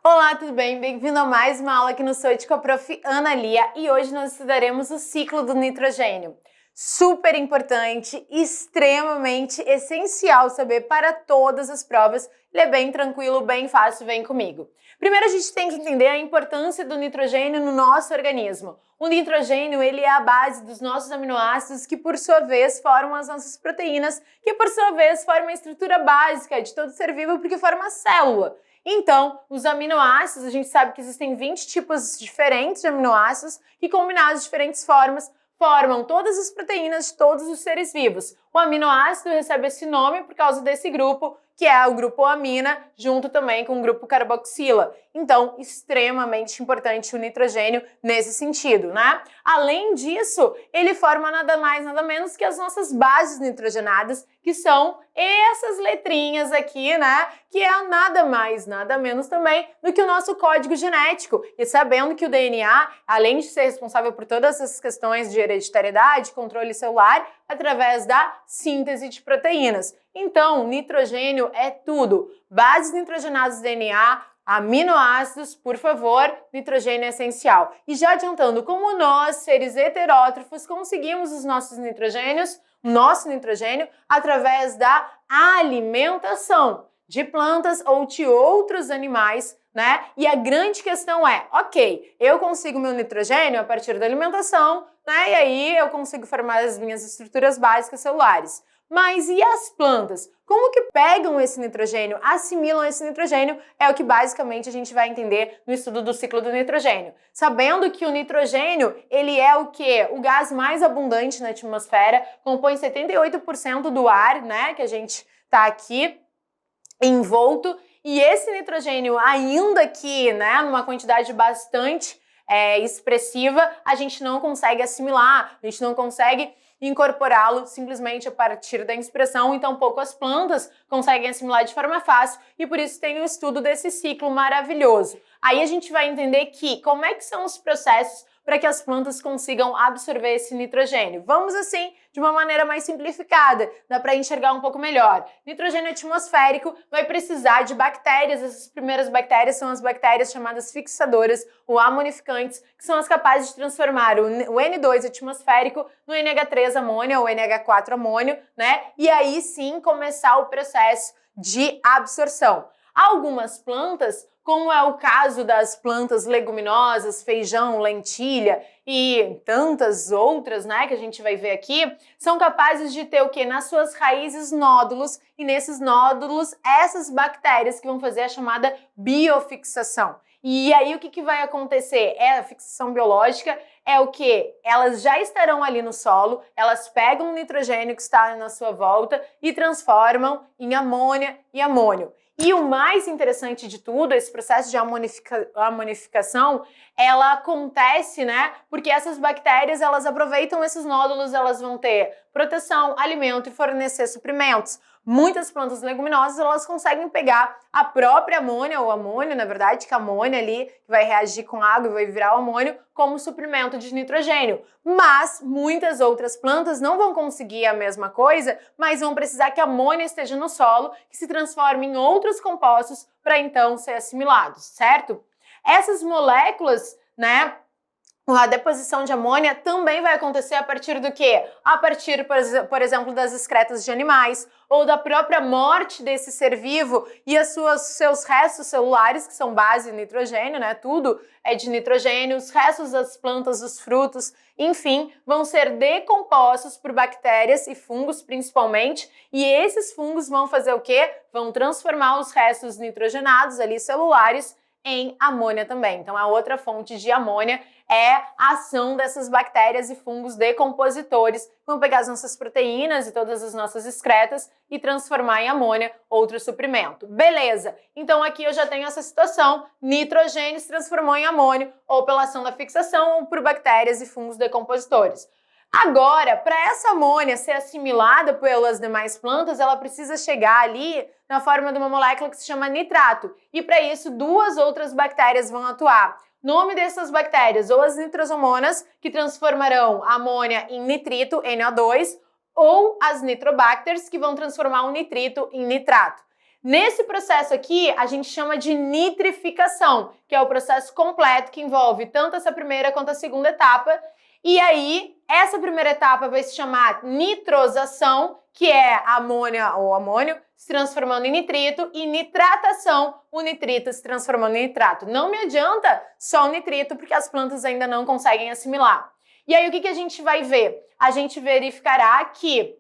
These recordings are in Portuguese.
Olá, tudo bem? Bem-vindo a mais uma aula aqui no Soite com a Prof. Ana Lia e hoje nós estudaremos o ciclo do nitrogênio. Super importante, extremamente essencial saber para todas as provas. Ele é bem tranquilo, bem fácil, vem comigo. Primeiro a gente tem que entender a importância do nitrogênio no nosso organismo. O nitrogênio ele é a base dos nossos aminoácidos que por sua vez formam as nossas proteínas, que por sua vez formam a estrutura básica de todo ser vivo porque forma a célula. Então, os aminoácidos, a gente sabe que existem 20 tipos diferentes de aminoácidos que combinados de diferentes formas formam todas as proteínas de todos os seres vivos. O aminoácido recebe esse nome por causa desse grupo, que é o grupo amina, junto também com o grupo carboxila. Então, extremamente importante o nitrogênio nesse sentido, né? Além disso, ele forma nada mais, nada menos que as nossas bases nitrogenadas, que são essas letrinhas aqui, né? Que é nada mais, nada menos também do que o nosso código genético. E sabendo que o DNA, além de ser responsável por todas essas questões de hereditariedade, controle celular, através da síntese de proteínas. Então, nitrogênio é tudo. Bases nitrogenadas do DNA, aminoácidos, por favor, nitrogênio é essencial. E já adiantando, como nós, seres heterótrofos, conseguimos os nossos nitrogênios, nosso nitrogênio, através da alimentação de plantas ou de outros animais, né? E a grande questão é, ok, eu consigo meu nitrogênio a partir da alimentação, né? E aí eu consigo formar as minhas estruturas básicas celulares. Mas e as plantas? Como que pegam esse nitrogênio, assimilam esse nitrogênio? É o que basicamente a gente vai entender no estudo do ciclo do nitrogênio. Sabendo que o nitrogênio, ele é o quê? O gás mais abundante na atmosfera, compõe 78% do ar, né, que a gente tá aqui envolto, e esse nitrogênio, ainda que, né, numa quantidade bastante expressiva, a gente não consegue assimilar, a gente não consegue incorporá-lo simplesmente a partir da expressão, então pouco as plantas conseguem assimilar de forma fácil e por isso tem o estudo desse ciclo maravilhoso. Aí a gente vai entender que como é que são os processos para que as plantas consigam absorver esse nitrogênio. Vamos assim, de uma maneira mais simplificada, dá para enxergar um pouco melhor. Nitrogênio atmosférico vai precisar de bactérias, essas primeiras bactérias são as bactérias chamadas fixadoras, ou amonificantes, que são as capazes de transformar o N2 atmosférico no NH3 amônio ou NH4 amônio, né? E aí sim começar o processo de absorção. Algumas plantas, como é o caso das plantas leguminosas, feijão, lentilha e tantas outras, né, que a gente vai ver aqui, são capazes de ter o quê? Nas suas raízes nódulos e nesses nódulos essas bactérias que vão fazer a chamada biofixação. E aí o que vai acontecer? A fixação biológica é o que? Elas já estarão ali no solo, elas pegam o nitrogênio que está na sua volta e transformam em amônia e amônio. E o mais interessante de tudo, esse processo de amonificação, ela acontece, né? Porque essas bactérias, elas aproveitam esses nódulos, elas vão ter proteção, alimento e fornecer suprimentos. Muitas plantas leguminosas, elas conseguem pegar a própria amônia, ou amônio, na verdade, que a amônia ali vai reagir com água e vai virar o amônio, como suprimento de nitrogênio. Mas muitas outras plantas não vão conseguir a mesma coisa, mas vão precisar que a amônia esteja no solo, que se transforme em outros compostos para então ser assimilados, certo? Essas moléculas, né, a deposição de amônia também vai acontecer a partir do quê? A partir, por exemplo, das excretas de animais ou da própria morte desse ser vivo e seus restos celulares, que são base de nitrogênio, né? Tudo é de nitrogênio, os restos das plantas, dos frutos, enfim, vão ser decompostos por bactérias e fungos principalmente, e esses fungos vão fazer o quê? Vão transformar os restos nitrogenados ali celulares em amônia também. Então, a outra fonte de amônia é a ação dessas bactérias e fungos decompositores que vão pegar as nossas proteínas e todas as nossas excretas e transformar em amônia, outro suprimento. Beleza, então aqui eu já tenho essa situação, nitrogênio se transformou em amônio ou pela ação da fixação ou por bactérias e fungos decompositores. Agora, para essa amônia ser assimilada pelas demais plantas, ela precisa chegar ali na forma de uma molécula que se chama nitrato. E para isso, duas outras bactérias vão atuar. Nome dessas bactérias, ou as nitrosomonas, que transformarão a amônia em nitrito, NO2, ou as nitrobacters, que vão transformar o nitrito em nitrato. Nesse processo aqui, a gente chama de nitrificação, que é o processo completo que envolve tanto essa primeira quanto a segunda etapa. E aí, essa primeira etapa vai se chamar nitrosação, que é a amônia ou amônio se transformando em nitrito, e nitratação, o nitrito se transformando em nitrato. Não me adianta só o nitrito, porque as plantas ainda não conseguem assimilar. E aí, o que a gente vai ver? A gente verificará que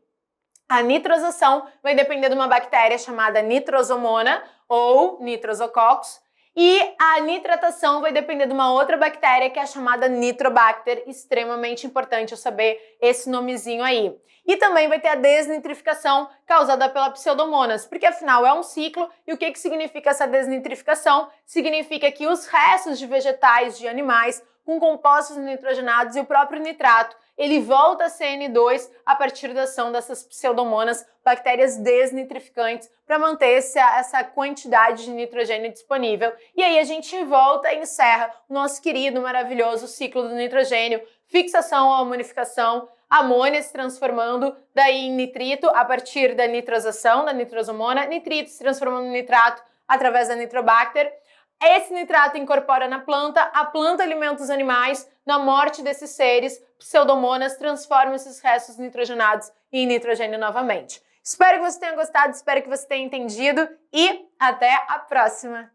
a nitrosação vai depender de uma bactéria chamada Nitrosomona ou Nitrosococcus, e a nitratação vai depender de uma outra bactéria que é a chamada Nitrobacter, extremamente importante eu saber esse nomezinho aí. E também vai ter a desnitrificação causada pela Pseudomonas, porque afinal é um ciclo, e o que significa essa desnitrificação? Significa que os restos de vegetais, de animais, com compostos nitrogenados e o próprio nitrato, ele volta a ser N2 a partir da ação dessas pseudomonas, bactérias desnitrificantes, para manter essa quantidade de nitrogênio disponível. E aí a gente volta e encerra o nosso querido, maravilhoso ciclo do nitrogênio, fixação ou amonificação, amônia se transformando daí em nitrito a partir da nitrosação, da nitrosomona, nitrito se transformando em nitrato através da nitrobacter. Esse nitrato incorpora na planta, a planta alimenta os animais, na morte desses seres, pseudomonas transformam esses restos nitrogenados em nitrogênio novamente. Espero que você tenha gostado, espero que você tenha entendido e até a próxima!